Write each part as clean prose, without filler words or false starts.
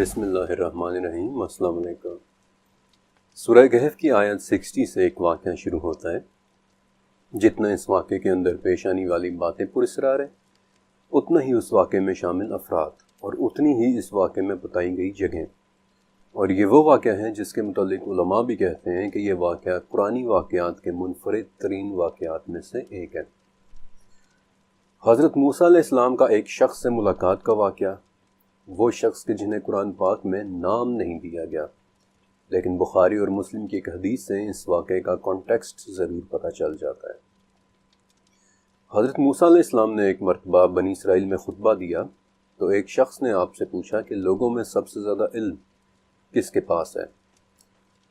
بسم اللہ الرحمن الرحیم۔ السلام علیکم۔ سورہ کہف کی آیت 60 سے ایک واقعہ شروع ہوتا ہے۔ جتنا اس واقعے کے اندر پیش آنے والی باتیں پراسرار ہیں، اتنا ہی اس واقعے میں شامل افراد اور اتنی ہی اس واقعے میں بتائی گئی جگہیں، اور یہ وہ واقعہ ہے جس کے متعلق علماء بھی کہتے ہیں کہ یہ واقعہ قرآنی واقعات کے منفرد ترین واقعات میں سے ایک ہے۔ حضرت موسیٰ علیہ السلام کا ایک شخص سے ملاقات کا واقعہ، وہ شخص کے جنہیں قرآن پاک میں نام نہیں دیا گیا، لیکن بخاری اور مسلم کی ایک حدیث سے اس واقعے کا کانٹیکسٹ ضرور پتہ چل جاتا ہے۔ حضرت موسیٰ علیہ السلام نے ایک مرتبہ بنی اسرائیل میں خطبہ دیا تو ایک شخص نے آپ سے پوچھا کہ لوگوں میں سب سے زیادہ علم کس کے پاس ہے؟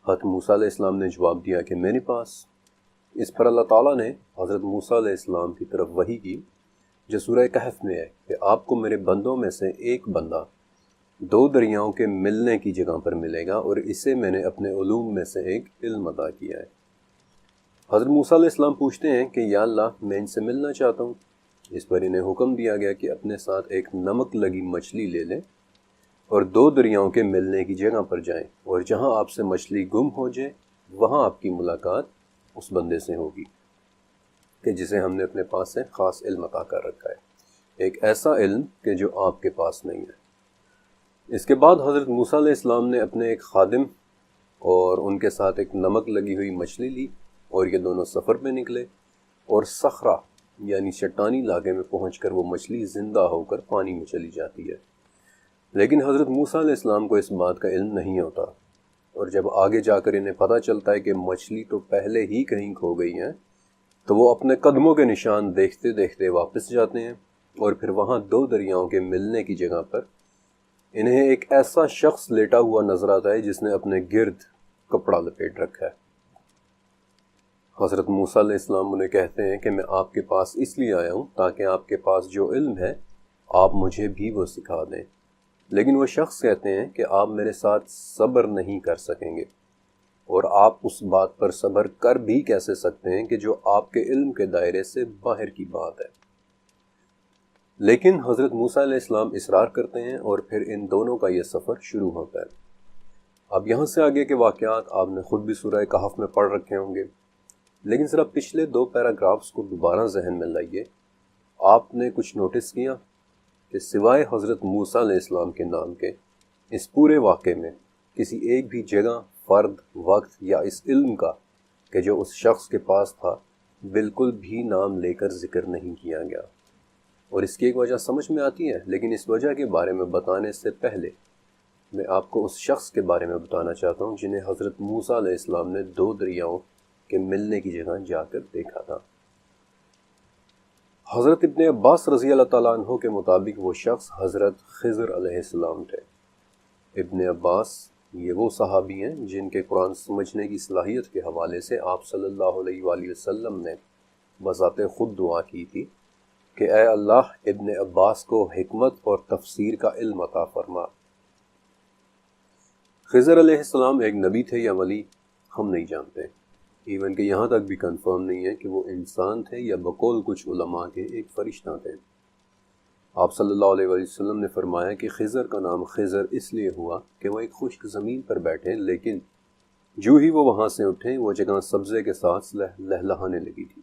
حضرت موسیٰ علیہ السلام نے جواب دیا کہ میرے پاس۔ اس پر اللہ تعالیٰ نے حضرت موسیٰ علیہ السلام کی طرف وحی کی جو سورہ کہف میں ہے کہ آپ کو میرے بندوں میں سے ایک بندہ دو دریاؤں کے ملنے کی جگہ پر ملے گا، اور اسے میں نے اپنے علوم میں سے ایک علم عطا کیا ہے۔ حضرت موسیٰ علیہ السلام پوچھتے ہیں کہ یا اللہ، میں ان سے ملنا چاہتا ہوں۔ اس پر انہیں حکم دیا گیا کہ اپنے ساتھ ایک نمک لگی مچھلی لے لیں اور دو دریاؤں کے ملنے کی جگہ پر جائیں، اور جہاں آپ سے مچھلی گم ہو جائے وہاں آپ کی ملاقات اس بندے سے ہوگی کہ جسے ہم نے اپنے پاس سے خاص علم عطا کر رکھا ہے، ایک ایسا علم کہ جو آپ کے پاس نہیں ہے۔ اس کے بعد حضرت موسیٰ علیہ السلام نے اپنے ایک خادم اور ان کے ساتھ ایک نمک لگی ہوئی مچھلی لی، اور یہ دونوں سفر پہ نکلے، اور صخرہ یعنی چٹانی علاقے میں پہنچ کر وہ مچھلی زندہ ہو کر پانی میں چلی جاتی ہے۔ لیکن حضرت موسیٰ علیہ السلام کو اس بات کا علم نہیں ہوتا، اور جب آگے جا کر انہیں پتہ چلتا ہے کہ مچھلی تو پہلے ہی کہیں کھو گئی ہیں، تو وہ اپنے قدموں کے نشان دیکھتے دیکھتے واپس جاتے ہیں، اور پھر وہاں دو دریاؤں کے ملنے کی جگہ پر انہیں ایک ایسا شخص لیٹا ہوا نظر آتا ہے جس نے اپنے گرد کپڑا لپیٹ رکھا ہے۔ حضرت موسیٰ علیہ السلام انہیں کہتے ہیں کہ میں آپ کے پاس اس لیے آیا ہوں تاکہ آپ کے پاس جو علم ہے آپ مجھے بھی وہ سکھا دیں، لیکن وہ شخص کہتے ہیں کہ آپ میرے ساتھ صبر نہیں کر سکیں گے، اور آپ اس بات پر صبر کر بھی کیسے سکتے ہیں کہ جو آپ کے علم کے دائرے سے باہر کی بات ہے۔ لیکن حضرت موسیٰ علیہ السلام اصرار کرتے ہیں، اور پھر ان دونوں کا یہ سفر شروع ہوتا ہے۔ اب یہاں سے آگے کے واقعات آپ نے خود بھی سورہ کہف میں پڑھ رکھے ہوں گے، لیکن ذرا پچھلے دو پیراگرافز کو دوبارہ ذہن میں لائیے۔ آپ نے کچھ نوٹس کیا کہ سوائے حضرت موسیٰ علیہ السلام کے نام کے اس پورے واقعے میں کسی ایک بھی جگہ، فرد، وقت یا اس علم کا کہ جو اس شخص کے پاس تھا بالکل بھی نام لے کر ذکر نہیں کیا گیا، اور اس کی ایک وجہ سمجھ میں آتی ہے، لیکن اس وجہ کے بارے میں بتانے سے پہلے میں آپ کو اس شخص کے بارے میں بتانا چاہتا ہوں جنہیں حضرت موسیٰ علیہ السلام نے دو دریاؤں کے ملنے کی جگہ جا کر دیکھا تھا۔ حضرت ابن عباس رضی اللہ تعالیٰ عنہ کے مطابق وہ شخص حضرت خضر علیہ السلام تھے۔ ابن عباس یہ وہ صحابی ہیں جن کے قرآن سمجھنے کی صلاحیت کے حوالے سے آپ صلی اللہ علیہ وآلہ وسلم نے بذات خود دعا کی تھی کہ اے اللہ، ابن عباس کو حکمت اور تفسیر کا علم عطا فرما۔ خضر علیہ السلام ایک نبی تھے یا ولی ہم نہیں جانتے، ایون کہ یہاں تک بھی کنفرم نہیں ہے کہ وہ انسان تھے یا بقول کچھ علماء کے ایک فرشتہ تھے۔ آپ صلی اللہ علیہ وآلہ وسلم نے فرمایا کہ خضر کا نام خضر اس لیے ہوا کہ وہ ایک خشک زمین پر بیٹھے، لیکن جو ہی وہ وہاں سے اٹھے وہ جگہ سبزے کے ساتھ لہلہانے لگی تھی۔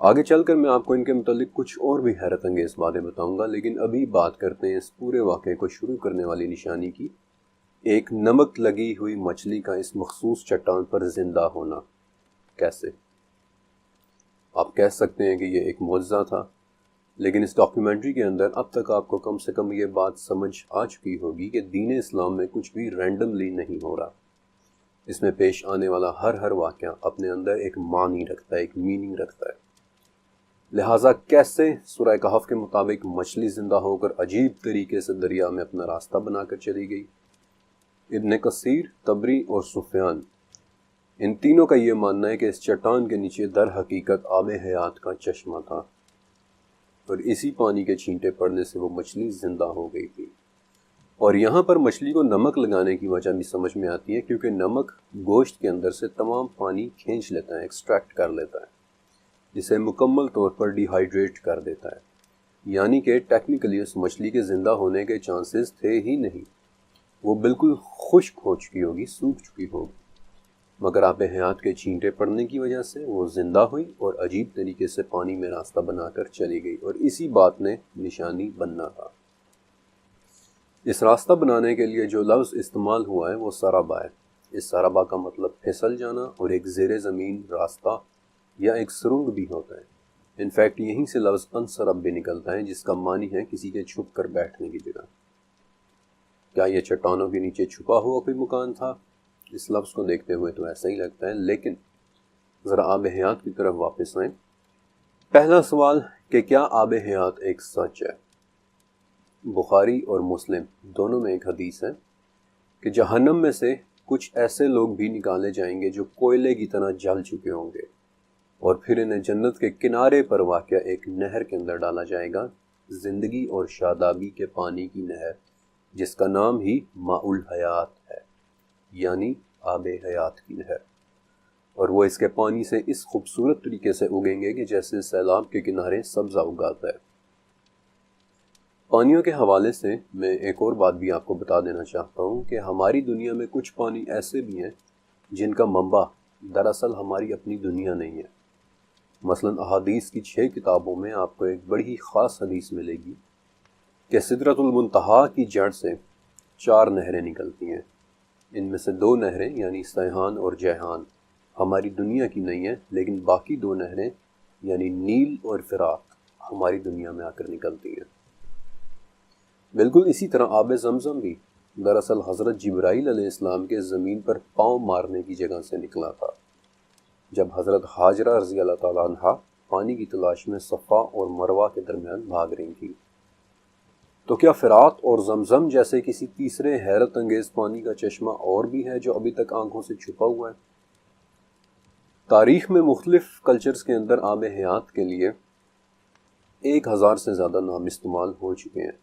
آگے چل کر میں آپ کو ان کے متعلق کچھ اور بھی حیرت انگیز باتیں بتاؤں گا، لیکن ابھی بات کرتے ہیں اس پورے واقعے کو شروع کرنے والی نشانی کی، ایک نمک لگی ہوئی مچھلی کا اس مخصوص چٹان پر زندہ ہونا کیسے؟ آپ کہہ سکتے ہیں کہ یہ ایک معجزہ تھا، لیکن اس ڈاکیومنٹری کے اندر اب تک آپ کو کم سے کم یہ بات سمجھ آ چکی ہوگی کہ دین اسلام میں کچھ بھی رینڈملی نہیں ہو رہا۔ اس میں پیش آنے والا ہر واقعہ اپنے اندر ایک معنی رکھتا ہے، ایک میننگ رکھتا ہے۔ لہٰذا کیسے سورہ کہف کے مطابق مچھلی زندہ ہو کر عجیب طریقے سے دریا میں اپنا راستہ بنا کر چلی گئی؟ ابن کثیر، طبری اور سفیان، ان تینوں کا یہ ماننا ہے کہ اس چٹان کے نیچے در حقیقت آب حیات کا چشمہ تھا، اور اسی پانی کے چھینٹے پڑنے سے وہ مچھلی زندہ ہو گئی تھی۔ اور یہاں پر مچھلی کو نمک لگانے کی وجہ بھی سمجھ میں آتی ہے، کیونکہ نمک گوشت کے اندر سے تمام پانی کھینچ لیتا ہے، ایکسٹریکٹ کر لیتا ہے، جسے مکمل طور پر ڈی ہائیڈریٹ کر دیتا ہے، یعنی کہ ٹیکنیکلی اس مچھلی کے زندہ ہونے کے چانسز تھے ہی نہیں، وہ بالکل خشک ہو چکی ہوگی، سوکھ چکی ہوگی، مگر آب حیات کے چھینٹے پڑنے کی وجہ سے وہ زندہ ہوئی اور عجیب طریقے سے پانی میں راستہ بنا کر چلی گئی، اور اسی بات نے نشانی بننا تھا۔ اس راستہ بنانے کے لیے جو لفظ استعمال ہوا ہے وہ سرابا ہے۔ اس سرابا کا مطلب پھسل جانا اور ایک زیر زمین راستہ یا ایک سرنگ بھی ہوتا ہے۔ انفیکٹ یہیں سے لفظ انسرب بھی نکلتا ہے، جس کا معنی ہے کسی کے چھپ کر بیٹھنے کی جگہ۔ کیا یہ چٹانوں کے نیچے چھپا ہوا کوئی مکان تھا؟ اس لفظ کو دیکھتے ہوئے تو ایسا ہی لگتا ہے، لیکن ذرا آب حیات کی طرف واپس آئیں۔ پہلا سوال کہ کیا آب حیات ایک سچ ہے؟ بخاری اور مسلم دونوں میں ایک حدیث ہے کہ جہنم میں سے کچھ ایسے لوگ بھی نکالے جائیں گے جو کوئلے کی طرح جل چکے ہوں گے، اور پھر انہیں جنت کے کنارے پر واقع ایک نہر کے اندر ڈالا جائے گا، زندگی اور شادابی کے پانی کی نہر، جس کا نام ہی ماء الحیات ہے، یعنی آب حیات کی نہر۔ اور وہ اس کے پانی سے اس خوبصورت طریقے سے اگیں گے کہ جیسے سیلاب کے کنارے سبزہ اگاتا ہے۔ پانیوں کے حوالے سے میں ایک اور بات بھی آپ کو بتا دینا چاہتا ہوں کہ ہماری دنیا میں کچھ پانی ایسے بھی ہیں جن کا منبع دراصل ہماری اپنی دنیا نہیں ہے۔ مثلاً احادیث کی 6 کتابوں میں آپ کو ایک بڑی ہی خاص حدیث ملے گی کہ سدرۃ المنتہا کی جڑ سے 4 نہریں نکلتی ہیں۔ ان میں سے 2 نہریں یعنی سیحان اور جیحان ہماری دنیا کی نہیں ہیں، لیکن باقی 2 نہریں یعنی نیل اور فرات ہماری دنیا میں آ کر نکلتی ہیں۔ بالکل اسی طرح آب زمزم بھی دراصل حضرت جبرائیل علیہ السلام کے زمین پر پاؤں مارنے کی جگہ سے نکلا تھا، جب حضرت ہاجرہ رضی اللہ تعالیٰ عنہا پانی کی تلاش میں صفا اور مروہ کے درمیان بھاگ رہی تھی۔ تو کیا فرات اور زمزم جیسے کسی تیسرے حیرت انگیز پانی کا چشمہ اور بھی ہے جو ابھی تک آنکھوں سے چھپا ہوا ہے؟ تاریخ میں مختلف کلچرز کے اندر آب حیات کے لیے 1000 سے زیادہ نام استعمال ہو چکے ہیں۔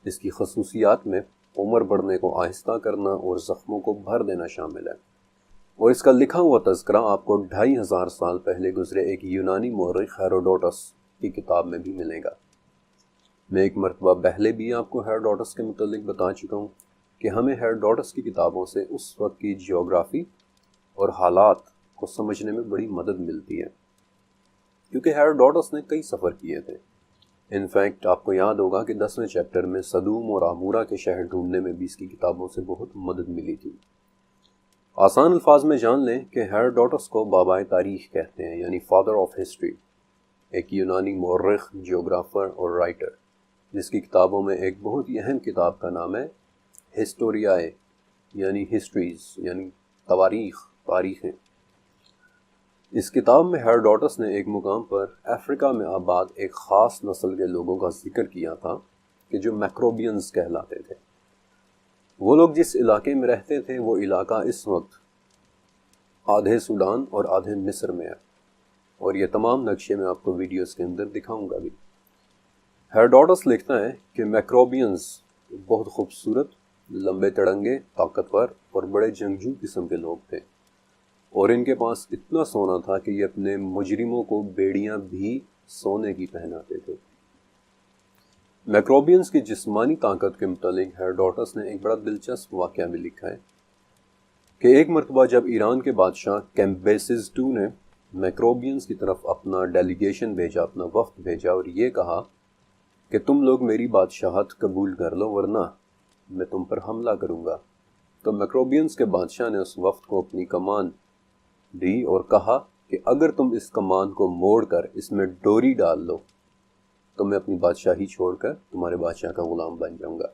اس کی خصوصیات میں عمر بڑھنے کو آہستہ کرنا اور زخموں کو بھر دینا شامل ہے، اور اس کا لکھا ہوا تذکرہ آپ کو 2500 سال پہلے گزرے ایک یونانی مورخ ہیروڈوٹس کی کتاب میں بھی ملے گا۔ میں ایک مرتبہ پہلے بھی آپ کو ہیروڈوٹس کے متعلق بتا چکا ہوں کہ ہمیں ہیروڈوٹس کی کتابوں سے اس وقت کی جیوگرافی اور حالات کو سمجھنے میں بڑی مدد ملتی ہے، کیونکہ ہیروڈوٹس نے کئی سفر کیے تھے۔ انفیکٹ آپ کو یاد ہوگا کہ 10ویں چیپٹر میں صدوم اور عمورہ کے شہر ڈھونڈنے میں بھی اس کی کتابوں سے بہت مدد ملی تھی۔ آسان الفاظ میں جان لیں کہ ہیروڈوٹس کو بابائے تاریخ کہتے ہیں، یعنی فادر آف ہسٹری، ایک یونانی مورخ، جیوگرافر اور رائٹر، جس کی کتابوں میں ایک بہت ہی اہم کتاب کا نام ہے ہسٹوریائے، یعنی ہسٹریز، یعنی تاریخیں۔ اس کتاب میں ہیروڈوٹس نے ایک مقام پر افریقہ میں آباد ایک خاص نسل کے لوگوں کا ذکر کیا تھا کہ جو میکروبینز کہلاتے تھے۔ وہ لوگ جس علاقے میں رہتے تھے وہ علاقہ اس وقت آدھے سوڈان اور آدھے مصر میں ہے، اور یہ تمام نقشے میں آپ کو ویڈیوز کے اندر دکھاؤں گا بھی۔ ہیروڈوٹس لکھتا ہے کہ میکروبینز بہت خوبصورت، لمبے تڑنگے، طاقتور اور بڑے جنگجو قسم کے لوگ تھے، اور ان کے پاس اتنا سونا تھا کہ یہ اپنے مجرموں کو بیڑیاں بھی سونے کی پہناتے تھے۔ میکروبینز کی جسمانی طاقت کے متعلق ہیروڈوٹس نے ایک بڑا دلچسپ واقعہ بھی لکھا ہے کہ ایک مرتبہ جب ایران کے بادشاہ کیمبیسز II نے میکروبینز کی طرف اپنا ڈیلیگیشن بھیجا، اپنا وفد بھیجا، اور یہ کہا کہ تم لوگ میری بادشاہت قبول کر لو ورنہ میں تم پر حملہ کروں گا، تو میکروبینز کے بادشاہ نے اس وفد کو اپنی کمان دی اور کہا کہ اگر تم اس کمان کو موڑ کر اس میں ڈوری ڈال لو تو میں اپنی بادشاہی چھوڑ کر تمہارے بادشاہ کا غلام بن جاؤں گا۔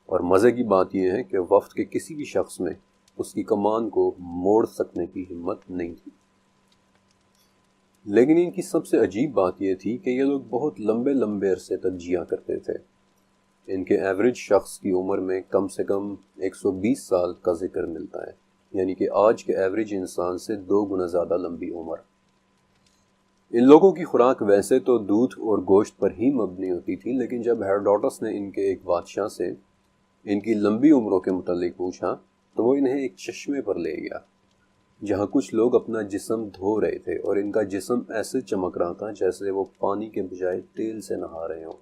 اور مزے کی بات یہ ہے کہ وفد کے کسی بھی شخص میں اس کی کمان کو موڑ سکنے کی ہمت نہیں تھی۔ لیکن ان کی سب سے عجیب بات یہ تھی کہ یہ لوگ بہت لمبے لمبے عرصے تک جیا کرتے تھے۔ ان کے ایوریج شخص کی عمر میں کم سے کم 120 سال کا ذکر ملتا ہے، یعنی کہ آج کے ایوریج انسان سے 2 گنا زیادہ لمبی عمر۔ ان لوگوں کی خوراک ویسے تو دودھ اور گوشت پر ہی مبنی ہوتی تھی، لیکن جب ہیروڈوٹس نے ان کے ایک بادشاہ سے ان کی لمبی عمروں کے متعلق پوچھا تو وہ انہیں ایک چشمے پر لے گیا جہاں کچھ لوگ اپنا جسم دھو رہے تھے، اور ان کا جسم ایسے چمک رہا تھا جیسے وہ پانی کے بجائے تیل سے نہا رہے ہوں۔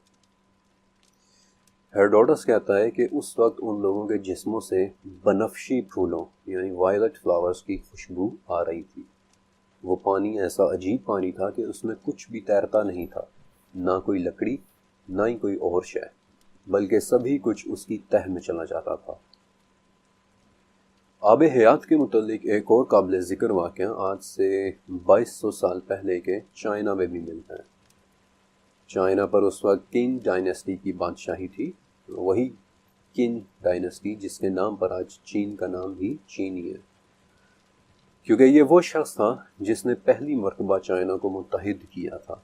ہیروڈوٹس کہتا ہے کہ اس وقت ان لوگوں کے جسموں سے بنفشی پھولوں یعنی وائلٹ فلاورز کی خوشبو آ رہی تھی۔ وہ پانی ایسا عجیب پانی تھا کہ اس میں کچھ بھی تیرتا نہیں تھا، نہ کوئی لکڑی نہ ہی کوئی اور شے، بلکہ سبھی کچھ اس کی تہہ میں چلا جاتا تھا۔ آب حیات کے متعلق ایک اور قابل ذکر واقعہ آج سے 2200 سال پہلے کے چائنا میں بھی ملتا ہے۔ چائنا پر اس وقت قین ڈائنیسٹی کی بادشاہی تھی، وہی قین ڈائنیسٹی جس کے نام پر آج چین کا نام بھی چینی ہے، کیونکہ یہ وہ شخص تھا جس نے پہلی مرتبہ چائنا کو متحد کیا تھا۔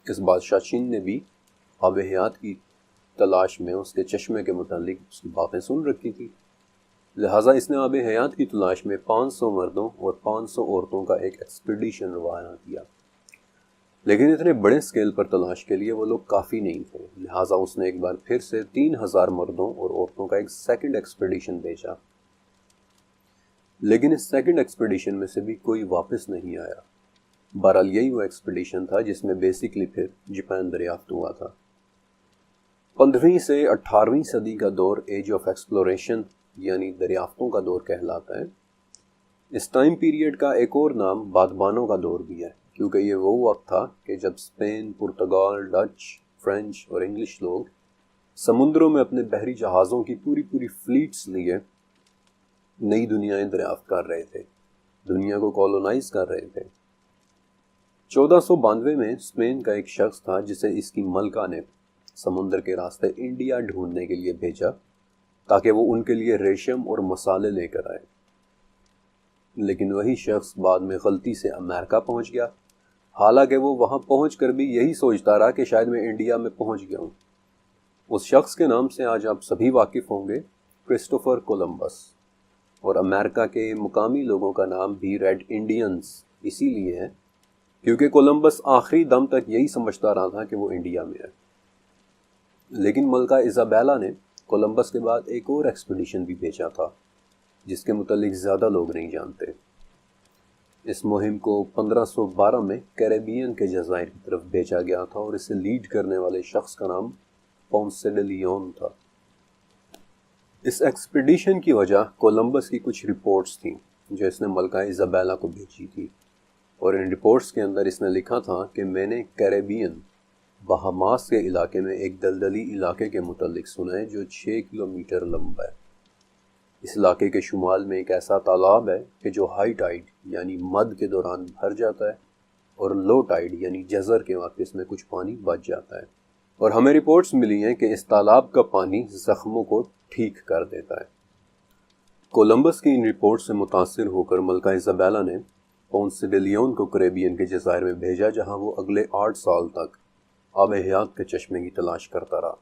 اس بادشاہ چین نے بھی آب حیات کی تلاش میں اس کے چشمے کے متعلق اس کی باتیں سن رکھی تھی، لہٰذا اس نے آب حیات کی تلاش میں 500 مردوں اور 500 عورتوں کا ایک ایکسپیڈیشن روانہ کیا۔ لیکن اتنے بڑے سکیل پر تلاش کے لیے وہ لوگ کافی نہیں تھے، لہٰذا اس نے ایک بار پھر سے 3000 مردوں اور عورتوں کا ایک سیکنڈ ایکسپیڈیشن بھیجا، لیکن اس سیکنڈ ایکسپیڈیشن میں سے بھی کوئی واپس نہیں آیا۔ بہرحال یہی وہ ایکسپیڈیشن تھا جس میں بیسیکلی پھر جاپان دریافت ہوا تھا۔ 15ویں سے 18ویں صدی کا دور ایج آف ایکسپلوریشن یعنی دریافتوں کا دور کہلاتا ہے۔ اس ٹائم پیریڈ کا ایک اور نام بادبانوں کا دور بھی ہے، کیونکہ یہ وہ وقت تھا کہ جب اسپین، پرتگال، ڈچ، فرینچ اور انگلش لوگ سمندروں میں اپنے بحری جہازوں کی پوری فلیٹس لیے نئی دنیایں دریافت کر رہے تھے، دنیا کو کالونائز کر رہے تھے۔ 1492 میں اسپین کا ایک شخص تھا جسے اس کی ملکہ نے سمندر کے راستے انڈیا ڈھونڈنے کے لیے بھیجا تاکہ وہ ان کے لیے ریشم اور مسالے لے کر آئے، لیکن وہی شخص بعد میں غلطی سے امریکہ پہنچ گیا، حالانکہ وہ وہاں پہنچ کر بھی یہی سوچتا رہا کہ شاید میں انڈیا میں پہنچ گیا ہوں۔ اس شخص کے نام سے آج آپ سبھی واقف ہوں گے، کرسٹوفر کولمبس، اور امریکہ کے مقامی لوگوں کا نام بھی ریڈ انڈینز اسی لیے ہے کیونکہ کولمبس آخری دم تک یہی سمجھتا رہا تھا کہ وہ انڈیا میں ہے۔ لیکن ملکہ ایزابیلا نے کولمبس کے بعد ایک اور ایکسپیڈیشن بھی بھیجا تھا جس کے متعلق زیادہ لوگ نہیں جانتے۔ اس مہم کو 1512 میں کیریبین کے جزائر کی طرف بھیجا گیا تھا اور اسے لیڈ کرنے والے شخص کا نام پونسے ڈے لیون تھا۔ اس ایکسپیڈیشن کی وجہ کولمبس کی کچھ رپورٹس تھیں جو اس نے ملکہ ایزابیلا کو بھیجی تھی، اور ان رپورٹس کے اندر اس نے لکھا تھا کہ میں نے کیریبین بہاماس کے علاقے میں ایک دلدلی علاقے کے متعلق سنا ہے جو 6 کلومیٹر لمبا ہے۔ اس علاقے کے شمال میں ایک ایسا تالاب ہے کہ جو ہائی ٹائیڈ یعنی مد کے دوران بھر جاتا ہے اور لو ٹائیڈ یعنی جزر کے وقت اس میں کچھ پانی بچ جاتا ہے، اور ہمیں رپورٹس ملی ہیں کہ اس تالاب کا پانی زخموں کو ٹھیک کر دیتا ہے۔ کولمبس کی ان رپورٹ سے متاثر ہو کر ملکہ ایزابیلا نے پونسے ڈے لیون کو کریبین کے جزائر میں بھیجا، جہاں وہ اگلے 8 سال تک آب حیات کے چشمے کی تلاش کرتا رہا۔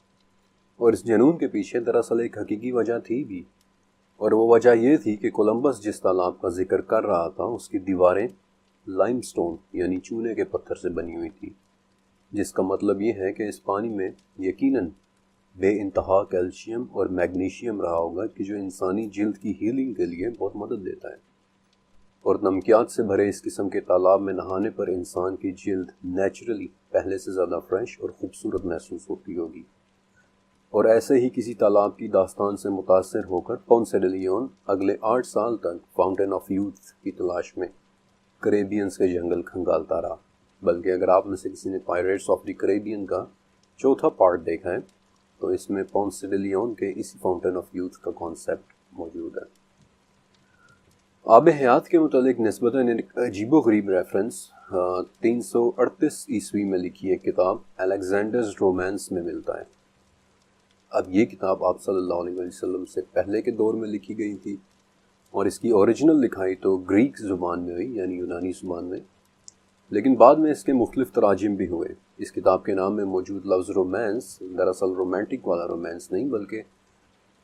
اور اس جنون کے پیچھے دراصل ایک حقیقی وجہ تھی بھی، اور وہ وجہ یہ تھی کہ کولمبس جس تالاب کا ذکر کر رہا تھا اس کی دیواریں لائم سٹون یعنی چونے کے پتھر سے بنی ہوئی تھی، جس کا مطلب یہ ہے کہ اس پانی میں یقیناً بے انتہا کیلشیم اور میگنیشیم رہا ہوگا کہ جو انسانی جلد کی ہیلنگ کے لیے بہت مدد دیتا ہے، اور نمکیات سے بھرے اس قسم کے تالاب میں نہانے پر انسان کی جلد نیچرلی پہلے سے زیادہ فریش اور خوبصورت محسوس ہوتی ہوگی۔ اور ایسے ہی کسی تالاب کی داستان سے متاثر ہو کر پونسے ڈے لیون اگلے 8 سال تک فاؤنٹین آف یوتھ کی تلاش میں کریبینز کے جنگل کھنگالتا رہا، بلکہ اگر آپ میں سے کسی نے پائریٹس آف دی کریبین کا 4تھا پارٹ دیکھا ہے تو اس میں پونسے ڈے لیون کے اسی فاؤنٹین آف یوتھ کا کانسیپٹ موجود ہے۔ آب حیات کے متعلق نسبتاً ایک عجیب و غریب ریفرنس 338 عیسوی میں لکھی ایک کتاب الیگزینڈرز رومانس میں ملتا ہے۔ اب یہ کتاب آپ صلی اللہ علیہ وسلم سے پہلے کے دور میں لکھی گئی تھی، اور اس کی اوریجنل لکھائی تو گریک زبان میں ہوئی یعنی یونانی زبان میں، لیکن بعد میں اس کے مختلف تراجم بھی ہوئے۔ اس کتاب کے نام میں موجود لفظ رومانس دراصل رومانٹک والا رومانس نہیں، بلکہ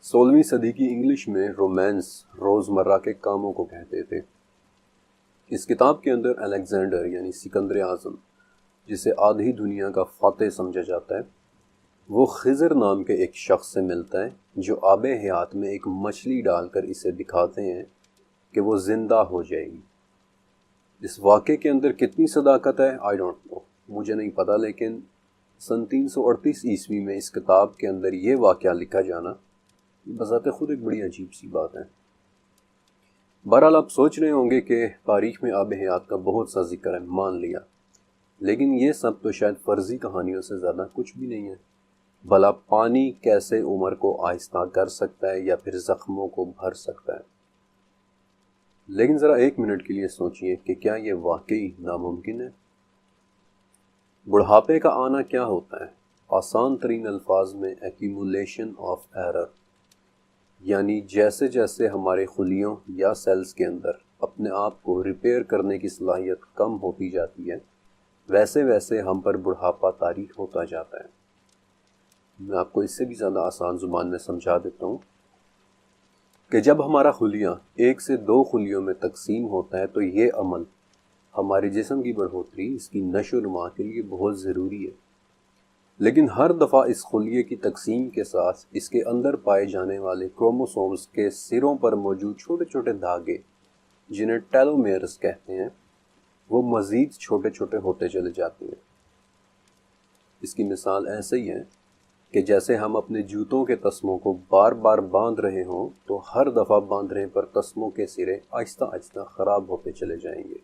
16ویں صدی کی انگلش میں رومانس روزمرہ کے کاموں کو کہتے تھے۔ اس کتاب کے اندر الیگزینڈر یعنی سکندر اعظم، جسے آدھی دنیا کا فاتح سمجھا جاتا ہے، وہ خضر نام کے ایک شخص سے ملتا ہے جو آب حیات میں ایک مچھلی ڈال کر اسے دکھاتے ہیں کہ وہ زندہ ہو جائے گی۔ اس واقعے کے اندر کتنی صداقت ہے آئی ڈونٹ نو، مجھے نہیں پتا، لیکن سن 338 عیسوی میں اس کتاب کے اندر یہ واقعہ لکھا جانا بذات خود ایک بڑی عجیب سی بات ہے۔ بہرحال آپ سوچ رہے ہوں گے کہ تاریخ میں آب حیات کا بہت سا ذکر ہے، مان لیا، لیکن یہ سب تو شاید فرضی کہانیوں سے زیادہ کچھ بھی نہیں ہے۔ بھلا پانی کیسے عمر کو آہستہ کر سکتا ہے یا پھر زخموں کو بھر سکتا ہے؟ لیکن ذرا ایک منٹ کے لیے سوچئے کہ کیا یہ واقعی ناممکن ہے؟ بڑھاپے کا آنا کیا ہوتا ہے؟ آسان ترین الفاظ میں ایکیمولیشن آف ایرر، یعنی جیسے جیسے ہمارے خلیوں یا سیلز کے اندر اپنے آپ کو ریپیئر کرنے کی صلاحیت کم ہوتی جاتی ہے، ویسے ویسے ہم پر بڑھاپا طاری ہوتا جاتا ہے۔ میں آپ کو اس سے بھی زیادہ آسان زبان میں سمجھا دیتا ہوں کہ جب ہمارا خلیہ 1 سے 2 خلیوں میں تقسیم ہوتا ہے تو یہ عمل ہمارے جسم کی بڑھوتری، اس کی نشو و نما کے لیے بہت ضروری ہے، لیکن ہر دفعہ اس خلیے کی تقسیم کے ساتھ اس کے اندر پائے جانے والے کروموسومز کے سروں پر موجود چھوٹے چھوٹے دھاگے، جنہیں ٹیلومیرز کہتے ہیں، وہ مزید چھوٹے چھوٹے ہوتے چلے جاتے ہیں۔ اس کی مثال ایسے ہی ہے کہ جیسے ہم اپنے جوتوں کے تسموں کو بار بار باندھ رہے ہوں تو ہر دفعہ باندھنے پر تسموں کے سرے آہستہ آہستہ خراب ہوتے چلے جائیں گے،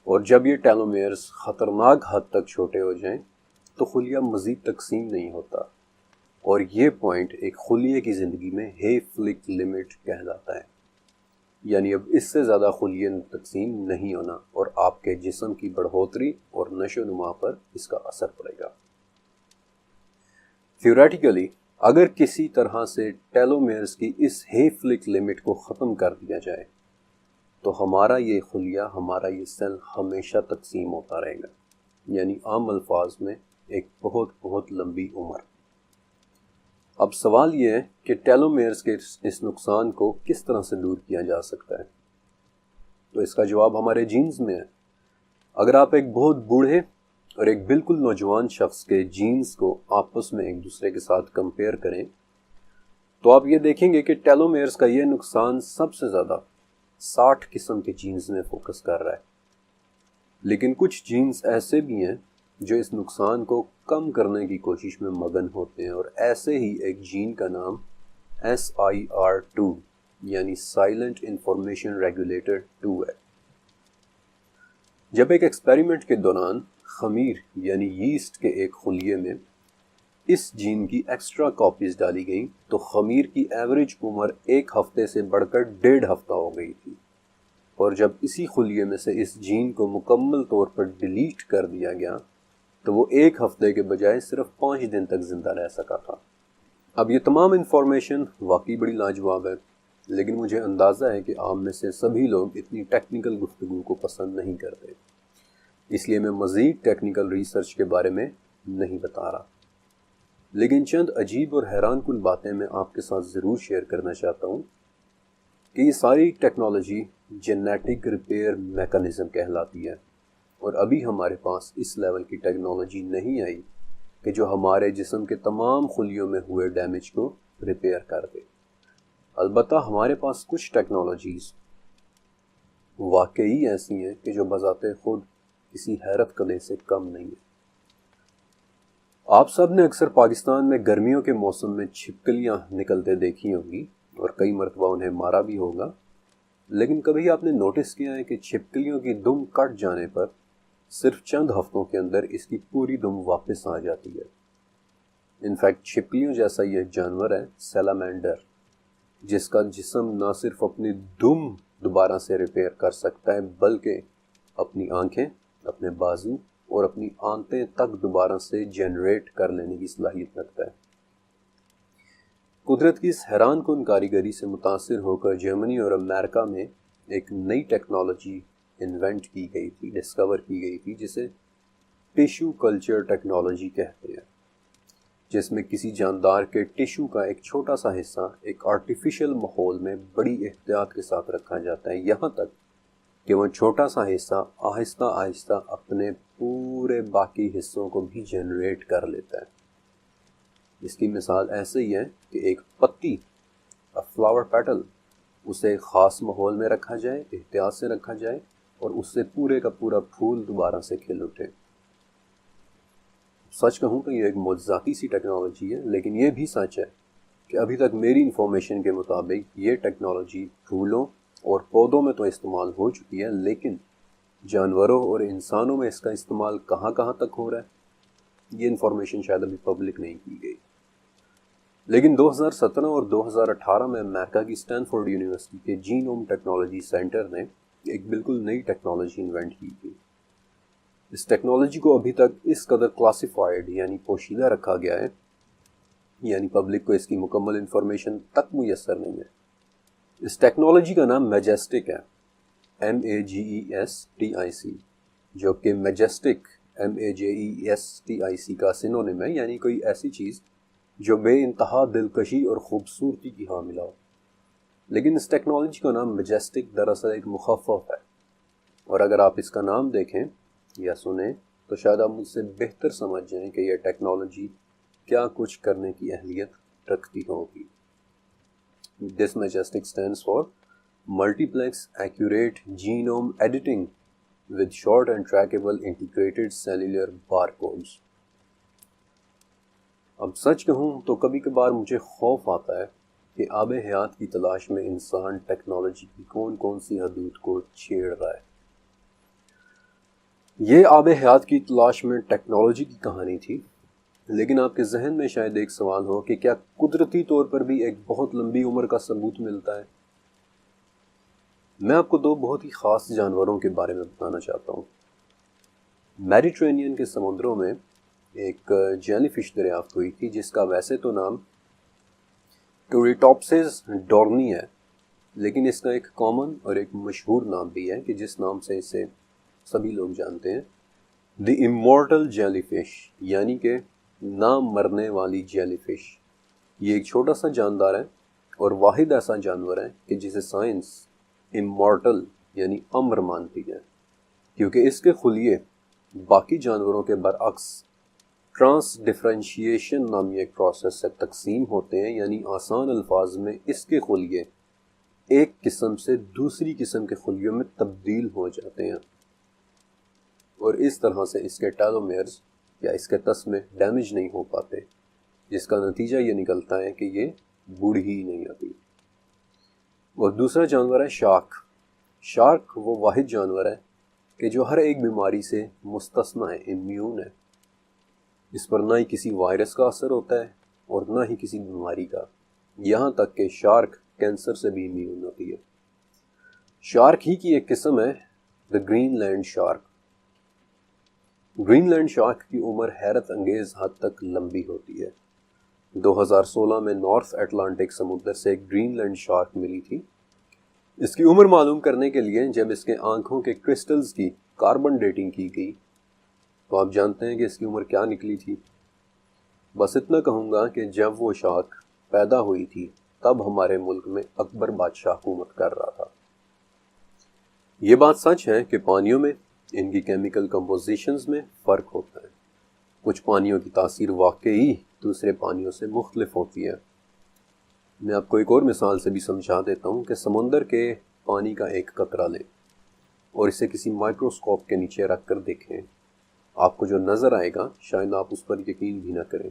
اور جب یہ ٹیلومیرز خطرناک حد تک چھوٹے ہو جائیں تو خلیہ مزید تقسیم نہیں ہوتا، اور یہ پوائنٹ ایک خلیے کی زندگی میں ہیفلک لمٹ کہلاتا ہے، یعنی اب اس سے زیادہ خلیے تقسیم نہیں ہونا اور آپ کے جسم کی بڑھوتری اور نشو و نما پر اس کا اثر پڑے گا۔ تھیوریٹیکلی اگر کسی طرح سے ٹیلومیرز کی اس ہیفلک لمٹ کو ختم کر دیا جائے تو ہمارا یہ خلیہ، ہمارا یہ سیل ہمیشہ تقسیم ہوتا رہے گا، یعنی عام الفاظ میں ایک بہت بہت لمبی عمر۔ اب سوال یہ ہے کہ ٹیلومیرز کے اس نقصان کو کس طرح سے دور کیا جا سکتا ہے؟ تو اس کا جواب ہمارے جینز میں ہے۔ اگر آپ ایک بہت بوڑھے اور ایک بالکل نوجوان شخص کے جینز کو آپس میں ایک دوسرے کے ساتھ کمپیئر کریں تو آپ یہ دیکھیں گے کہ ٹیلومیرز کا یہ نقصان سب سے زیادہ 60 قسم کے جینز میں فوکس کر رہا ہے، لیکن کچھ جینز ایسے بھی ہیں جو اس نقصان کو کم کرنے کی کوشش میں مگن ہوتے ہیں، اور ایسے ہی ایک جین کا نام SIR2 یعنی سائلنٹ انفارمیشن ریگولیٹر 2 ہے۔ جب ایک ایکسپیریمنٹ کے دوران خمیر یعنی ییسٹ کے ایک خلیے میں اس جین کی ایکسٹرا کاپیز ڈالی گئیں تو خمیر کی ایوریج عمر 1 ہفتے سے بڑھ کر 1.5 ہفتہ ہو گئی تھی، اور جب اسی خلیے میں سے اس جین کو مکمل طور پر ڈیلیٹ کر دیا گیا تو وہ 1 ہفتے کے بجائے صرف 5 دن تک زندہ رہ سکا تھا۔ اب یہ تمام انفارمیشن واقعی بڑی لاجواب ہے، لیکن مجھے اندازہ ہے کہ عام میں سے سبھی لوگ اتنی ٹیکنیکل گفتگو کو پسند نہیں کرتے، اس لیے میں مزید ٹیکنیکل ریسرچ کے بارے میں نہیں بتا رہا، لیکن چند عجیب اور حیران کن باتیں میں آپ کے ساتھ ضرور شیئر کرنا چاہتا ہوں کہ یہ ساری ٹیکنالوجی جینیٹک ریپیئر میکانزم کہلاتی ہے، اور ابھی ہمارے پاس اس لیول کی ٹیکنالوجی نہیں آئی کہ جو ہمارے جسم کے تمام خلیوں میں ہوئے ڈیمیج کو ریپیئر کر دے۔ البتہ ہمارے پاس کچھ ٹیکنالوجیز واقعی ایسی ہیں کہ جو بذات خود کسی حیرت کدے سے کم نہیں ہے۔ آپ سب نے اکثر پاکستان میں گرمیوں کے موسم میں چھپکلیاں نکلتے دیکھی ہوں گی اور کئی مرتبہ انہیں مارا بھی ہوگا، لیکن کبھی آپ نے نوٹس کیا ہے کہ چھپکلیوں کی دم کٹ جانے پر صرف چند ہفتوں کے اندر اس کی پوری دم واپس آ جاتی ہے۔ انفیکٹ چھپکلیوں جیسا یہ جانور ہے سیلامینڈر، جس کا جسم نہ صرف اپنی دم دوبارہ سے ریپیئر کر سکتا ہے بلکہ اپنی آنکھیں، اپنے بازو اور اپنی آنتیں تک دوبارہ سے جنریٹ کر لینے کی صلاحیت رکھتا ہے۔ قدرت کی اس حیران کن کاریگری سے متاثر ہو کر جرمنی اور امریکہ میں ایک نئی ٹیکنالوجی انوینٹ کی گئی تھی، ڈسکور کی گئی تھی، جسے ٹیشو کلچر ٹیکنالوجی کہتے ہیں، جس میں کسی جاندار کے ٹیشو کا ایک چھوٹا سا حصہ ایک آرٹیفیشل ماحول میں بڑی احتیاط کے ساتھ رکھا جاتا ہے، یہاں تک کہ وہ چھوٹا سا حصہ آہستہ آہستہ اپنے پورے باقی حصوں کو بھی جنریٹ کر لیتا ہے۔ اس کی مثال ایسے ہی ہے کہ ایک پتی، فلاور پیٹل، اسے ایک خاص ماحول میں رکھا جائے، احتیاط سے رکھا جائے، اور اس سے پورے کا پورا پھول دوبارہ سے کھل اٹھے۔ سچ کہوں تو یہ ایک معجزاتی سی ٹیکنالوجی ہے، لیکن یہ بھی سچ ہے کہ ابھی تک میری انفارمیشن کے مطابق یہ ٹیکنالوجی پھولوں اور پودوں میں تو استعمال ہو چکی ہے، لیکن جانوروں اور انسانوں میں اس کا استعمال کہاں کہاں تک ہو رہا ہے یہ انفارمیشن شاید ابھی پبلک نہیں کی گئی۔ لیکن 2017 اور 2018 میں امریکہ کی اسٹینفورڈ یونیورسٹی کے جینوم ٹیکنالوجی سینٹر نے ایک بالکل نئی ٹیکنالوجی انوینٹ کی تھی۔ اس ٹیکنالوجی کو ابھی تک اس قدر کلاسیفائڈ یعنی پوشیدہ رکھا گیا ہے، یعنی پبلک کو اس کی مکمل انفارمیشن تک میسر نہیں ہے۔ اس ٹیکنالوجی کا نام میجسٹک ہے، MAGESTIC، جو کہ میجسٹک MAJESTIC کا سینونیم ہے، یعنی کوئی ایسی چیز جو بے انتہا دلکشی اور خوبصورتی کی حاملہ ہو۔ لیکن اس ٹیکنالوجی کا نام میجسٹک دراصل ایک مخفف ہے، اور اگر آپ اس کا نام دیکھیں یا سنیں تو شاید آپ مجھ سے بہتر سمجھ جائیں کہ یہ ٹیکنالوجی کیا کچھ کرنے کی اہلیت رکھتی ہوگی۔ This majestic stands for Multiplex Accurate Genome Editing with Short and Trackable Integrated Cellular Barcodes۔ اب سچ کہوں تو کبھی کبھار مجھے خوف آتا ہے کہ آب حیات کی تلاش میں انسان ٹیکنالوجی کی کون کون سی حدود کو چھیڑ رہا ہے۔ یہ آب حیات کی تلاش میں ٹیکنالوجی کی کہانی تھی، لیکن آپ کے ذہن میں شاید ایک سوال ہو کہ کیا قدرتی طور پر بھی ایک بہت لمبی عمر کا ثبوت ملتا ہے؟ میں آپ کو دو بہت ہی خاص جانوروں کے بارے میں بتانا چاہتا ہوں۔ میڈیٹرینین کے سمندروں میں ایک جیلی فش دریافت ہوئی تھی جس کا ویسے تو نام ٹوریٹوپسز ڈورنی ہے، لیکن اس کا ایک کامن اور ایک مشہور نام بھی ہے کہ جس نام سے اسے سبھی لوگ جانتے ہیں، دی امورٹل جیلی فش، یعنی کہ نہ مرنے والی جیلی فش۔ یہ ایک چھوٹا سا جاندار ہے اور واحد ایسا جانور ہے کہ جسے سائنس امورٹل یعنی امر مانتی ہے، کیونکہ اس کے خلیے باقی جانوروں کے برعکس ٹرانس ڈفرینشیشن نامی ایک پروسیس سے تقسیم ہوتے ہیں، یعنی آسان الفاظ میں اس کے خلیے ایک قسم سے دوسری قسم کے خلیوں میں تبدیل ہو جاتے ہیں، اور اس طرح سے اس کے ٹیلومیرز یا اس کے تسمے ڈیمیج نہیں ہو پاتے، جس کا نتیجہ یہ نکلتا ہے کہ یہ بوڑھی ہی نہیں آتی۔ اور دوسرا جانور ہے شارک۔ شارک وہ واحد جانور ہے کہ جو ہر ایک بیماری سے مستثنیٰ ہے، امیون ہے۔ اس پر نہ ہی کسی وائرس کا اثر ہوتا ہے اور نہ ہی کسی بیماری کا، یہاں تک کہ شارک کینسر سے بھی امیون ہوتی ہے۔ شارک ہی کی ایک قسم ہے the Greenland shark. Greenland shark کی عمر حیرت انگیز حد تک لمبی ہوتی ہے۔ 2016 میں نارتھ اٹلانٹک سمندر سے ایک گرین لینڈ شارک ملی تھی۔ اس کی عمر معلوم کرنے کے لیے جب اس کے آنکھوں کے کرسٹلز کی کاربن ڈیٹنگ کی گئی تو آپ جانتے ہیں کہ اس کی عمر کیا نکلی تھی؟ بس اتنا کہوں گا کہ جب وہ شارک پیدا ہوئی تھی تب ہمارے ملک میں اکبر بادشاہ حکومت کر رہا تھا۔ یہ بات سچ ہے کہ پانیوں میں ان کی کیمیکل کمپوزیشنز میں فرق ہوتا ہے۔ کچھ پانیوں کی تاثیر واقعی دوسرے پانیوں سے مختلف ہوتی ہے۔ میں آپ کو ایک اور مثال سے بھی سمجھا دیتا ہوں کہ سمندر کے پانی کا ایک قطرہ لیں اور اسے کسی مائکروسکوپ کے نیچے رکھ کر دیکھیں، آپ کو جو نظر آئے گا شاید آپ اس پر یقین بھی نہ کریں۔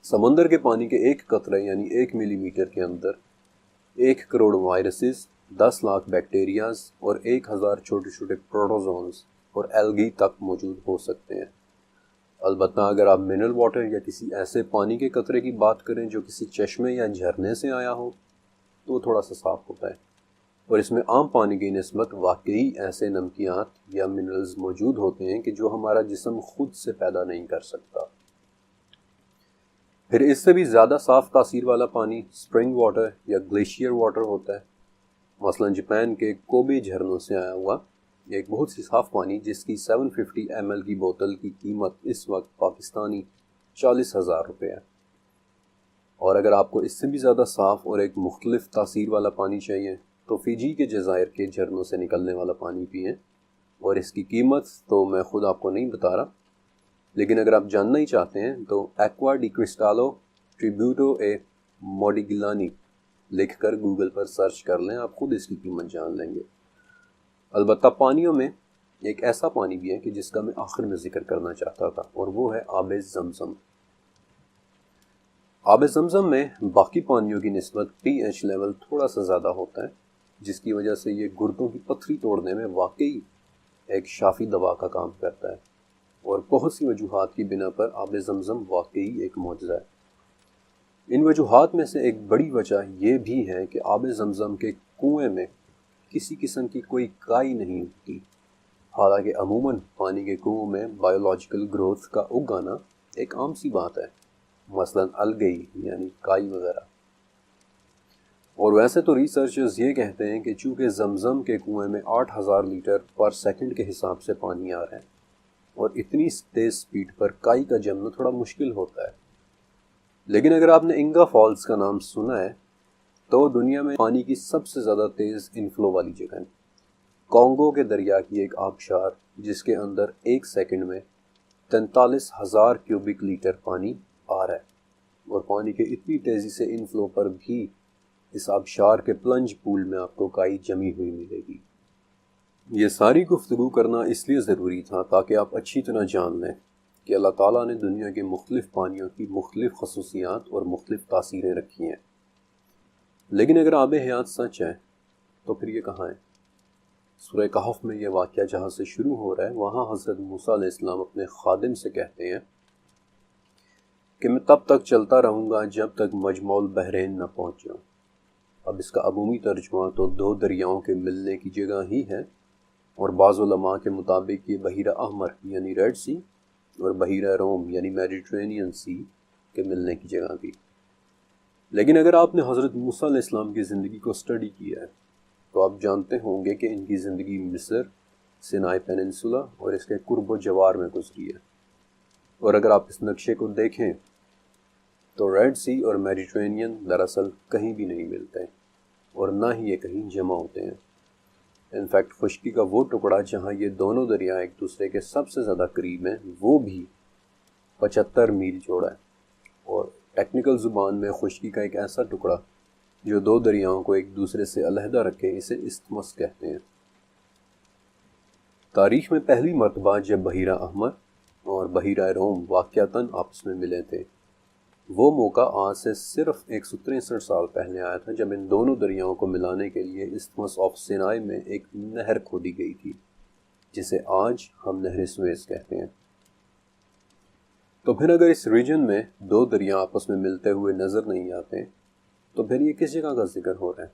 سمندر کے پانی کے ایک قطرے یعنی 1 ملی میٹر کے اندر 1 کروڑ وائرسز، 10 لاکھ بیکٹیریاز اور 1000 چھوٹے چھوٹے پروٹوزونز اور ایلگی تک موجود ہو سکتے ہیں۔ البتہ اگر آپ منرل واٹر یا کسی ایسے پانی کے قطرے کی بات کریں جو کسی چشمے یا جھرنے سے آیا ہو تو وہ تھوڑا سا صاف ہوتا ہے، اور اس میں عام پانی کی نسبت واقعی ایسے نمکیات یا منرلز موجود ہوتے ہیں کہ جو ہمارا جسم خود سے پیدا نہیں کر سکتا۔ پھر اس سے بھی زیادہ صاف تاثیر والا پانی سپرنگ واٹر یا گلیشیئر واٹر ہوتا ہے، مثلا جاپان کے کوبے جھرنوں سے آیا ہوا ایک بہت ہی صاف پانی جس کی 750 ml کی بوتل کی قیمت اس وقت پاکستانی 40,000 روپے ہے۔ اور اگر آپ کو اس سے بھی زیادہ صاف اور ایک مختلف تاثیر والا پانی چاہیے تو فیجی کے جزائر کے جھرنوں سے نکلنے والا پانی پئیں، اور اس کی قیمت تو میں خود آپ کو نہیں بتا رہا، لیکن اگر آپ جاننا ہی چاہتے ہیں تو ایکوا ڈی کرسٹالو ٹریبیوٹو اے موڈیگلانی لکھ کر گوگل پر سرچ کر لیں، آپ خود اس کی قیمت جان لیں گے۔ البتہ پانیوں میں ایک ایسا پانی بھی ہے کہ جس کا میں آخر میں ذکر کرنا چاہتا تھا، اور وہ ہے آب زمزم۔ آب زمزم میں باقی پانیوں کی نسبت پی ایچ لیول تھوڑا سا زیادہ ہوتا ہے، جس کی وجہ سے یہ گردوں کی پتھری توڑنے میں واقعی ایک شافی دوا کا کام کرتا ہے، اور بہت سی وجوہات کی بنا پر آب زمزم واقعی ایک معجزہ ہے۔ ان وجوہات میں سے ایک بڑی وجہ یہ بھی ہے کہ آب زمزم کے کنویں میں کسی قسم کی کوئی کائی نہیں ہوتی، حالانکہ عموماً پانی کے کنووں میں بایولوجیکل گروتھ کا اگانا ایک عام سی بات ہے، مثلاً الگئی یعنی کائی وغیرہ۔ اور ویسے تو ریسرچرز یہ کہتے ہیں کہ چونکہ زمزم کے کنویں میں 8000 لیٹر پر سیکنڈ کے حساب سے پانی آ رہا ہے، اور اتنی تیز سپیڈ پر کائی کا جمنا تھوڑا مشکل ہوتا ہے۔ لیکن اگر آپ نے انگا فالز کا نام سنا ہے تو دنیا میں پانی کی سب سے زیادہ تیز انفلو والی جگہ ہے۔ کانگو کے دریا کی ایک آبشار جس کے اندر ایک سیکنڈ میں 43,000 کیوبک لیٹر پانی آ رہا ہے، اور پانی کے اتنی تیزی سے انفلو پر بھی اس آبشار کے پلنج پول میں آپ کو کائی جمی ہوئی ملے گی۔ یہ ساری گفتگو کرنا اس لیے ضروری تھا تاکہ آپ اچھی طرح جان لیں کہ اللہ تعالیٰ نے دنیا کے مختلف پانیوں کی مختلف خصوصیات اور مختلف تاثیریں رکھی ہیں۔ لیکن اگر آب حیات سچ ہے تو پھر یہ کہاں ہے؟ سورہ کہف میں یہ واقعہ جہاں سے شروع ہو رہا ہے، وہاں حضرت موسیٰ علیہ السلام اپنے خادم سے کہتے ہیں کہ میں تب تک چلتا رہوں گا جب تک مجمع البحرین نہ پہنچ جاؤں۔ اب اس کا عمومی ترجمہ تو دو دریاؤں کے ملنے کی جگہ ہی ہے، اور بعض علماء کے مطابق یہ بحیرہ احمر یعنی ریڈ سی اور بحیرہ روم یعنی میڈیٹرینین سی کے ملنے کی جگہ تھی۔ لیکن اگر آپ نے حضرت موسیٰ علیہ السلام کی زندگی کو سٹڈی کیا ہے تو آپ جانتے ہوں گے کہ ان کی زندگی مصر، سینائی پیننسولا اور اس کے قرب و جوار میں گزری ہے۔ اور اگر آپ اس نقشے کو دیکھیں تو ریڈ سی اور میڈیٹرینین دراصل کہیں بھی نہیں ملتے، اور نہ ہی یہ کہیں جمع ہوتے ہیں۔ انفیکٹ خشکی کا وہ ٹکڑا جہاں یہ دونوں دریا ایک دوسرے کے سب سے زیادہ قریب ہیں، وہ بھی 75 میل چوڑا ہے، اور ٹیکنیکل زبان میں خشکی کا ایک ایسا ٹکڑا جو دو دریاؤں کو ایک دوسرے سے علیحدہ رکھے اسے استمس کہتے ہیں۔ تاریخ میں پہلی مرتبہ جب بحیرہ احمر اور بحیرہ روم واقعتاً آپس میں ملے تھے، وہ موقع آج سے صرف 163 سال پہلے آیا تھا، جب ان دونوں دریاؤں کو ملانے کے لیے استمس آف سینائی میں ایک نہر کھودی گئی تھی، جسے آج ہم نہر سویز کہتے ہیں۔ تو پھر اگر اس ریجن میں دو دریا آپس میں ملتے ہوئے نظر نہیں آتے تو پھر یہ کس جگہ کا ذکر ہو رہا ہے؟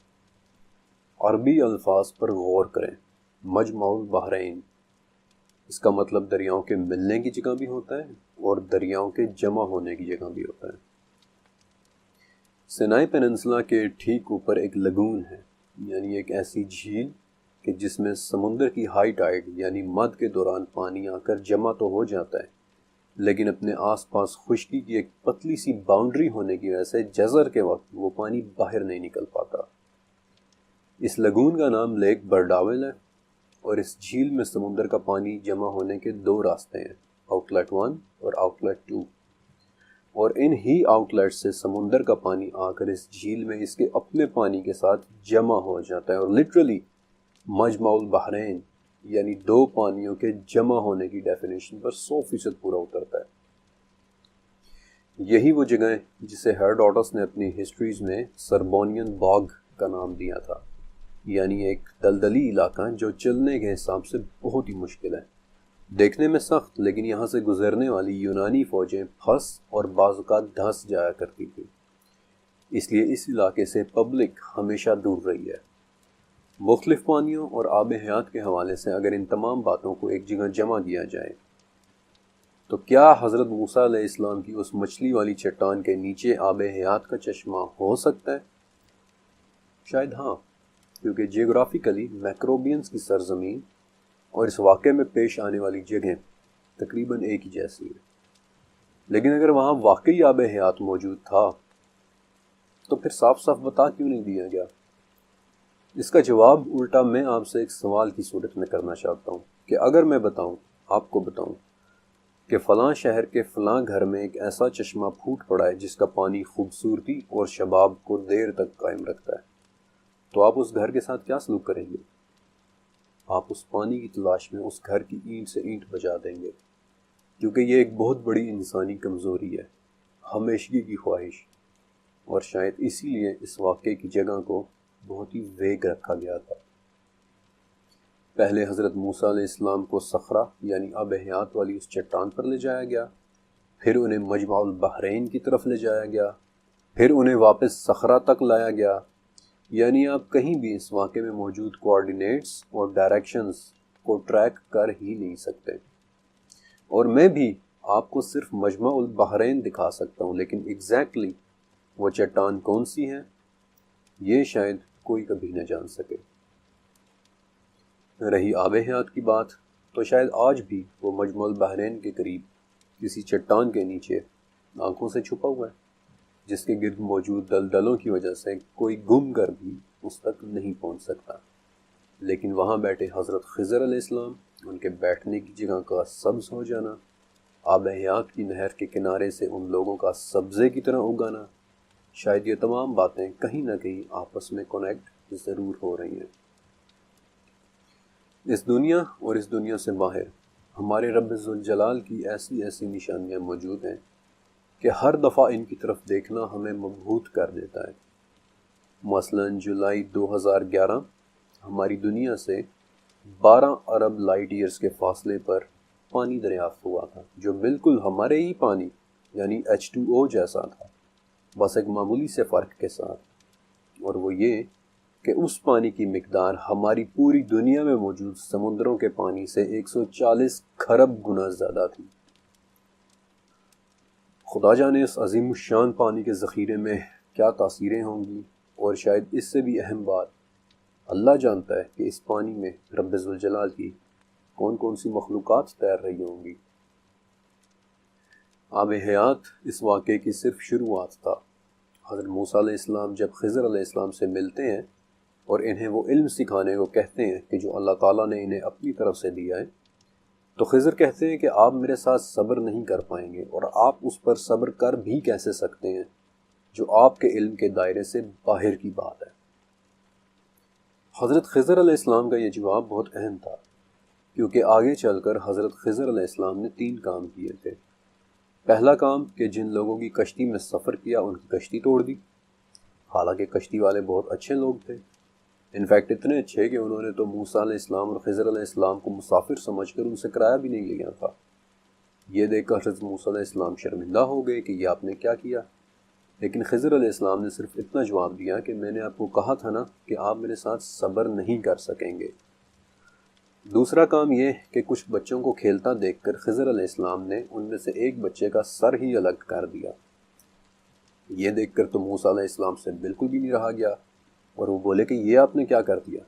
عربی الفاظ پر غور کریں۔ مجمع البحرین، اس کا مطلب دریاؤں کے ملنے کی جگہ بھی ہوتا ہے اور دریاؤں کے جمع ہونے کی جگہ بھی ہوتا ہے۔ سینائی پیننسلا کے ٹھیک اوپر ایک لگون ہے، یعنی ایک ایسی جھیل کہ جس میں سمندر کی ہائی ٹائیڈ یعنی مد کے دوران پانی آ کر جمع تو ہو جاتا ہے، لیکن اپنے آس پاس خشکی کی ایک پتلی سی باؤنڈری ہونے کی وجہ سے جزر کے وقت وہ پانی باہر نہیں نکل پاتا۔ اس لگون کا نام لیک برڈاول ہے، اور اس جھیل میں سمندر کا پانی جمع ہونے کے دو راستے ہیں، آؤٹ لیٹ 1 اور آؤٹ لیٹ 2، اور ان ہی آؤٹ لیٹ سے سمندر کا پانی آ کر اس جھیل میں اس کے اپنے پانی کے ساتھ جمع ہو جاتا ہے، اور لٹرلی مجمع البحرین یعنی دو پانیوں کے جمع ہونے کی ڈیفینیشن پر 100% پورا اترتا ہے۔ یہی وہ جگہ ہے جسے ہیروڈوٹس نے اپنی ہسٹریز میں سربونین باغ کا نام دیا تھا، یعنی ایک دلدلی علاقہ جو چلنے کے حساب سے بہت ہی مشکل ہے، دیکھنے میں سخت، لیکن یہاں سے گزرنے والی یونانی فوجیں پھنس اور بعض اوقات دھنس جایا کرتی تھی، اس لیے اس علاقے سے پبلک ہمیشہ دور رہی ہے۔ مختلف پانیوں اور آب حیات کے حوالے سے اگر ان تمام باتوں کو ایک جگہ جمع کیا جائے تو کیا حضرت موسیٰ علیہ السلام کی اس مچھلی والی چٹان کے نیچے آب حیات کا چشمہ ہو سکتا ہے؟ شاید ہاں، کیونکہ جیوگرافیکلی میکروبینز کی سرزمین اور اس واقعے میں پیش آنے والی جگہیں تقریباً ایک ہی جیسی ہیں۔ لیکن اگر وہاں واقعی آب حیات موجود تھا تو پھر صاف صاف بتا کیوں نہیں دیا گیا؟ اس کا جواب الٹا میں آپ سے ایک سوال کی صورت میں کرنا چاہتا ہوں کہ اگر میں آپ کو بتاؤں کہ فلاں شہر کے فلاں گھر میں ایک ایسا چشمہ پھوٹ پڑا ہے جس کا پانی خوبصورتی اور شباب کو دیر تک قائم رکھتا ہے، تو آپ اس گھر کے ساتھ کیا سلوک کریں گے؟ آپ اس پانی کی تلاش میں اس گھر کی اینٹ سے اینٹ بجا دیں گے، کیونکہ یہ ایک بہت بڑی انسانی کمزوری ہے، ہمیشگی کی خواہش، اور شاید اسی لیے اس واقعے کی جگہ کو بہت ہی ویگ رکھا گیا تھا۔ پہلے حضرت موسیٰ علیہ السلام کو صخرہ یعنی آب حیات والی اس چٹان پر لے جایا گیا، پھر انہیں مجمع البحرین کی طرف لے جایا گیا، پھر انہیں واپس صخرہ تک لایا گیا۔ یعنی آپ کہیں بھی اس واقعے میں موجود کوآرڈینیٹس اور ڈائریکشنز کو ٹریک کر ہی نہیں سکتے، اور میں بھی آپ کو صرف مجمع البحرین دکھا سکتا ہوں، لیکن ایگزیکٹلی وہ چٹان کون سی ہے یہ شاید کوئی کبھی نہ جان سکے۔ رہی آب حیات کی بات، تو شاید آج بھی وہ مجمع البحرین کے قریب کسی چٹان کے نیچے آنکھوں سے چھپا ہوا ہے، جس کے گرد موجود دلدلوں کی وجہ سے کوئی گم کر بھی اس تک نہیں پہنچ سکتا۔ لیکن وہاں بیٹھے حضرت خضر علیہ السلام، ان کے بیٹھنے کی جگہ کا سبز ہو جانا، آب حیات کی نہر کے کنارے سے ان لوگوں کا سبزے کی طرح اگانا، شاید یہ تمام باتیں کہیں نہ کہیں آپس میں کنیکٹ ضرور ہو رہی ہیں۔ اس دنیا اور اس دنیا سے باہر ہمارے رب ذوالجلال کی ایسی ایسی نشانیاں موجود ہیں کہ ہر دفعہ ان کی طرف دیکھنا ہمیں مبہوت کر دیتا ہے۔ مثلا جولائی 2011 ہماری دنیا سے 12 ارب لائٹ ایئرز کے فاصلے پر پانی دریافت ہوا تھا، جو بالکل ہمارے ہی پانی یعنی H2O جیسا تھا، بس ایک معمولی سے فرق کے ساتھ، اور وہ یہ کہ اس پانی کی مقدار ہماری پوری دنیا میں موجود سمندروں کے پانی سے 140 کھرب گنا زیادہ تھی۔ خدا جانے اس عظیم الشان پانی کے ذخیرے میں کیا تاثیریں ہوں گی، اور شاید اس سے بھی اہم بات، اللہ جانتا ہے کہ اس پانی میں رب ذوالجلال کی کون کون سی مخلوقات تیر رہی ہوں گی۔ آب حیات اس واقعے کی صرف شروعات تھا۔ حضرت موسیٰ علیہ السلام جب خضر علیہ السلام سے ملتے ہیں اور انہیں وہ علم سکھانے کو کہتے ہیں کہ جو اللہ تعالیٰ نے انہیں اپنی طرف سے دیا ہے، تو خضر کہتے ہیں کہ آپ میرے ساتھ صبر نہیں کر پائیں گے، اور آپ اس پر صبر کر بھی کیسے سکتے ہیں جو آپ کے علم کے دائرے سے باہر کی بات ہے۔ حضرت خضر علیہ السلام کا یہ جواب بہت اہم تھا، کیونکہ آگے چل کر حضرت خضر علیہ السلام نے 3 کام کیے تھے۔ پہلا کام کہ جن لوگوں کی کشتی میں سفر کیا ان کی کشتی توڑ دی، حالانکہ کشتی والے بہت اچھے لوگ تھے، انفیکٹ اتنے اچھے کہ انہوں نے تو موسیٰ علیہ السلام اور خضر علیہ السلام کو مسافر سمجھ کر ان سے کرایہ بھی نہیں لیا تھا۔ یہ دیکھ کر حضرت موسیٰ علیہ السلام شرمندہ ہو گئے کہ یہ آپ نے کیا کیا، لیکن خضر علیہ السلام نے صرف اتنا جواب دیا کہ میں نے آپ کو کہا تھا نا کہ آپ میرے ساتھ صبر نہیں کر سکیں گے۔ دوسرا کام یہ کہ کچھ بچوں کو کھیلتا دیکھ کر خضر علیہ السلام نے ان میں سے ایک بچے کا سر ہی الگ کر دیا۔ یہ دیکھ کر تو موسیٰ علیہ السلام سے بالکل بھی نہیں رہا گیا، اور وہ بولے کہ یہ آپ نے کیا کر دیا،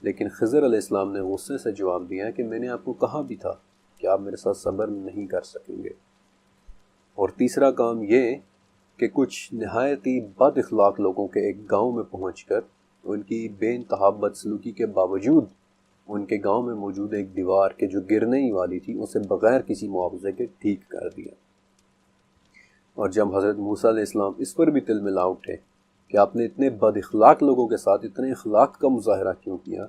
لیکن خضر علیہ السلام نے غصے سے جواب دیا کہ میں نے آپ کو کہا بھی تھا کہ آپ میرے ساتھ صبر نہیں کر سکیں گے۔ اور تیسرا کام یہ کہ کچھ نہایت ہی بد اخلاق لوگوں کے ایک گاؤں میں پہنچ کر ان کی بے انتہا بدسلوکی کے باوجود ان کے گاؤں میں موجود ایک دیوار کے جو گرنے ہی والی تھی اسے بغیر کسی معاوضے کے ٹھیک کر دیا۔ اور جب حضرت موسیٰ علیہ السلام اس پر بھی تل ملا اٹھے کہ آپ نے اتنے بد اخلاق لوگوں کے ساتھ اتنے اخلاق کا مظاہرہ کیوں کیا،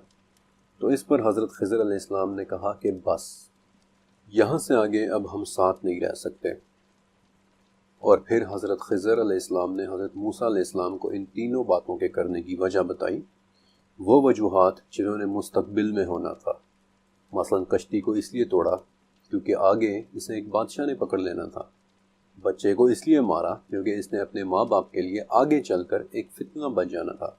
تو اس پر حضرت خضر علیہ السلام نے کہا کہ بس یہاں سے آگے اب ہم ساتھ نہیں رہ سکتے۔ اور پھر حضرت خضر علیہ السلام نے حضرت موسیٰ علیہ السلام کو ان تینوں باتوں کے کرنے کی وجہ بتائی، وہ وجوہات جنہوں نے مستقبل میں ہونا تھا۔ مثلا کشتی کو اس لیے توڑا کیونکہ آگے اسے ایک بادشاہ نے پکڑ لینا تھا، بچے کو اس لیے مارا کیونکہ اس نے اپنے ماں باپ کے لیے آگے چل کر ایک فتنہ بن جانا تھا،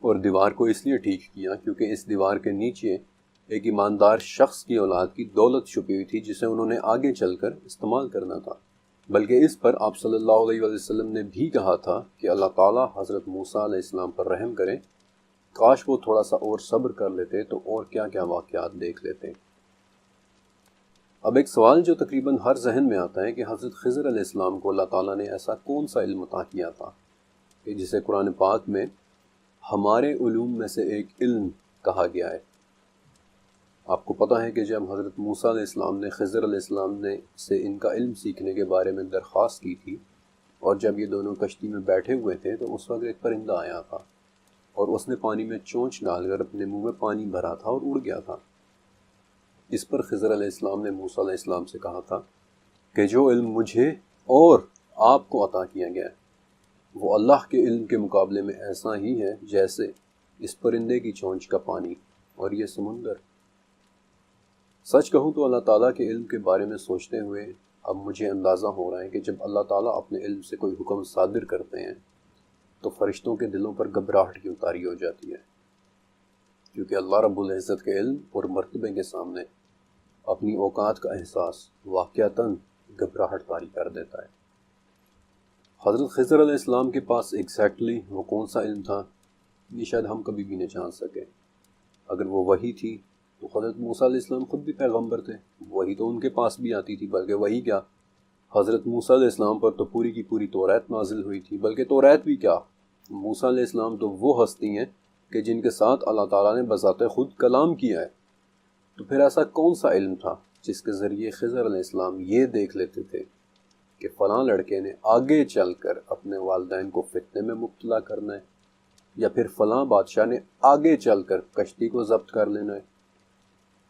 اور دیوار کو اس لیے ٹھیک کیا کیونکہ اس دیوار کے نیچے ایک ایماندار شخص کی اولاد کی دولت چھپی ہوئی تھی جسے انہوں نے آگے چل کر استعمال کرنا تھا۔ بلکہ اس پر آپ صلی اللہ علیہ وسلم نے بھی کہا تھا کہ اللہ تعالیٰ حضرت موسیٰ علیہ السلام پر رحم کرے، کاش وہ تھوڑا سا اور صبر کر لیتے تو اور کیا کیا واقعات دیکھ لیتے۔ اب ایک سوال جو تقریباً ہر ذہن میں آتا ہے کہ حضرت خضر علیہ السلام کو اللہ تعالیٰ نے ایسا کون سا علم عطا کیا تھا کہ جسے قرآن پاک میں ہمارے علوم میں سے ایک علم کہا گیا ہے۔ آپ کو پتہ ہے کہ جب حضرت موسیٰ علیہ السلام نے خضر علیہ السلام نے سے ان کا علم سیکھنے کے بارے میں درخواست کی تھی، اور جب یہ دونوں کشتی میں بیٹھے ہوئے تھے تو اس وقت ایک پرندہ آیا تھا، اور اس نے پانی میں چونچ ڈال کر اپنے منہ میں پانی بھرا تھا اور اڑ گیا تھا۔ اس پر خضر علیہ السلام نے موسیٰ علیہ السلام سے کہا تھا کہ جو علم مجھے اور آپ کو عطا کیا گیا ہے وہ اللہ کے علم کے مقابلے میں ایسا ہی ہے جیسے اس پرندے کی چونچ کا پانی اور یہ سمندر۔ سچ کہوں تو اللہ تعالیٰ کے علم کے بارے میں سوچتے ہوئے اب مجھے اندازہ ہو رہا ہے کہ جب اللہ تعالیٰ اپنے علم سے کوئی حکم صادر کرتے ہیں تو فرشتوں کے دلوں پر گھبراہٹ کیوں طاری ہو جاتی ہے، کیونکہ اللہ رب العزت کے علم اور مرتبے کے سامنے اپنی اوقات کا احساس واقعتاً گھبراہٹ طاری کر دیتا ہے۔ حضرت خضر علیہ السلام کے پاس ایگزیکٹلی وہ کون سا علم تھا یہ شاید ہم کبھی بھی نہ جان سکے۔ اگر وہ وحی تھی تو حضرت موسیٰ علیہ السلام خود بھی پیغمبر تھے، وحی تو ان کے پاس بھی آتی تھی، بلکہ وحی کیا، حضرت موسیٰ علیہ السلام پر تو پوری کی پوری توریت نازل ہوئی تھی، بلکہ توریت بھی کیا، موسیٰ علیہ السلام تو وہ ہستی ہیں کہ جن کے ساتھ اللہ تعالیٰ نے بذات خود کلام کیا ہے۔ تو پھر ایسا کون سا علم تھا جس کے ذریعے خضر علیہ السلام یہ دیکھ لیتے تھے کہ فلاں لڑکے نے آگے چل کر اپنے والدین کو فتنے میں مبتلا کرنا ہے، یا پھر فلاں بادشاہ نے آگے چل کر کشتی کو ضبط کر لینا ہے،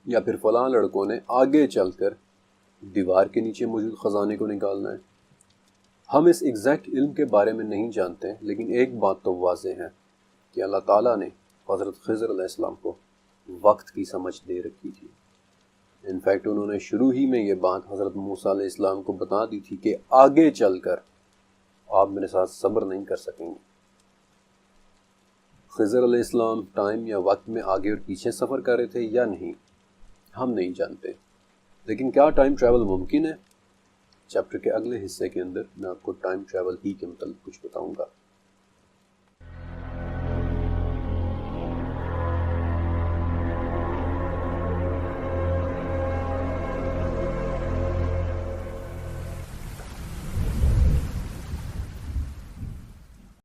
یا پھر فلاں لڑکوں نے آگے چل کر دیوار کے نیچے موجود خزانے کو نکالنا ہے۔ ہم اس ایگزیکٹ علم کے بارے میں نہیں جانتے، لیکن ایک بات تو واضح ہے کہ اللہ تعالیٰ نے حضرت خضر علیہ السلام کو وقت کی سمجھ دے رکھی تھی۔ انفیکٹ انہوں نے شروع ہی میں یہ بات حضرت موسیٰ علیہ السلام کو بتا دی تھی کہ آگے چل کر آپ میرے ساتھ صبر نہیں کر سکیں گے۔ خضر علیہ السلام ٹائم یا وقت میں آگے اور پیچھے سفر کر رہے تھے یا نہیں، ہم نہیں جانتے، لیکن کیا ٹائم ٹریول ممکن ہے؟ چیپٹر کے اگلے حصے کے اندر میں آپ کو ٹائم ٹریول ہی کے متعلق کچھ بتاؤں گا۔